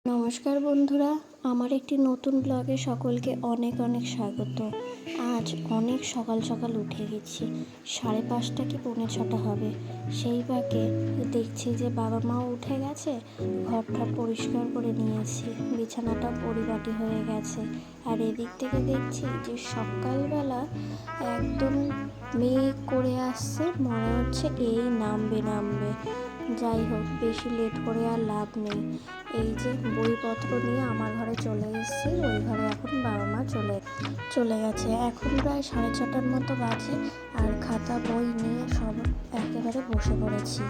নমস্কার বন্ধুরা, আমার একটি নতুন ব্লগে সকলকে অনেক অনেক স্বাগত। আজ অনেক সকাল সকাল উঠে গেছি, 5:30 কি 6:45 হবে। সেই ফাঁকে দেখছি যে বাবা মাও উঠে গেছে, ঘরটা পরিষ্কার করে নিয়েছি, বিছানাটা পরিপাটি হয়ে গেছে। আর এদিক থেকে দেখছি যে সকালবেলা একদম মেঘ করে আসছে, মনে হচ্ছে এই নামবে। যাই হোক, বেশি লেট করে আর লাভ নেই। এই যে বইপত্র নিয়ে আমার ঘরে চলে এসেছি, ওই ঘরে এখন বাবা মা চলে গেছে। এখন প্রায় 6:30 মতো বাজে, আর খাতা বই নিয়ে সব একেবারে বসে পড়েছি।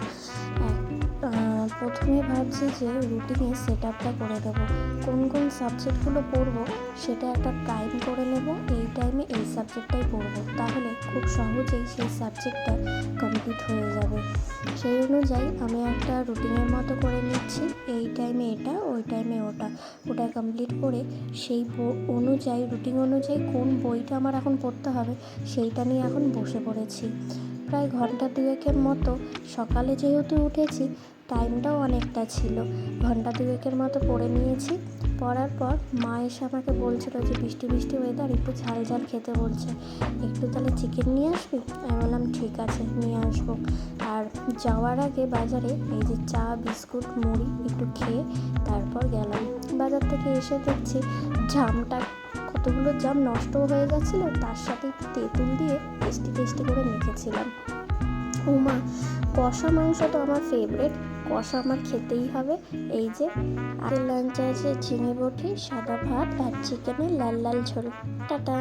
প্রথমে ভাবছি যে রুটিনের সেট আপটা করে দেবো, কোন সাবজেক্টগুলো পড়বো সেটা একটা টাইম করে নেব, এই টাইমে এই সাবজেক্টটাই পড়বো, তাহলে খুব সহজেই সেই সাবজেক্টটা কমপ্লিট হয়ে যাবে। সেই অনুযায়ী আমি একটা রুটিনের মতো করে নিচ্ছি, এই টাইমে এটা, ওই টাইমে ওটা কমপ্লিট করে সেই রুটিন অনুযায়ী কোন বইটা আমার এখন পড়তে হবে সেইটা নিয়ে এখন বসে পড়েছি। প্রায় ঘন্টা দুয়েকের মতো, সকালে যেহেতু উঠেছি টাইমটাও অনেকটা ছিল, ঘন্টা দুয়েকের মতো পড়ে নিয়েছি। পড়ার পর মা এসে আমাকে বলছিল যে বৃষ্টি ওয়েদার, একটু ঝাল খেতে বলছে, একটু তাহলে চিকেন নিয়ে আসবি। আমি বললাম ঠিক আছে, নিয়ে আসবো। আর যাওয়ার আগে বাজারে এই যে চা বিস্কুট মুড়ি একটু খেয়ে তারপর গেলাম। বাজার থেকে এসে দেখছি কতগুলো জাম নষ্টও হয়ে গেছিলো, তার সাথে একটু তেঁতুল দিয়ে টেস্টি করে মেখেছিলাম। উমা, কষা মাংস তো আমার ফেভারিট, কষা আমার খেতেই হবে। এই যে আর লাঞ্চে আছে ঝিঙে বটি, সাদা ভাত আর চিকেনের লাল ঝোল। টাটা।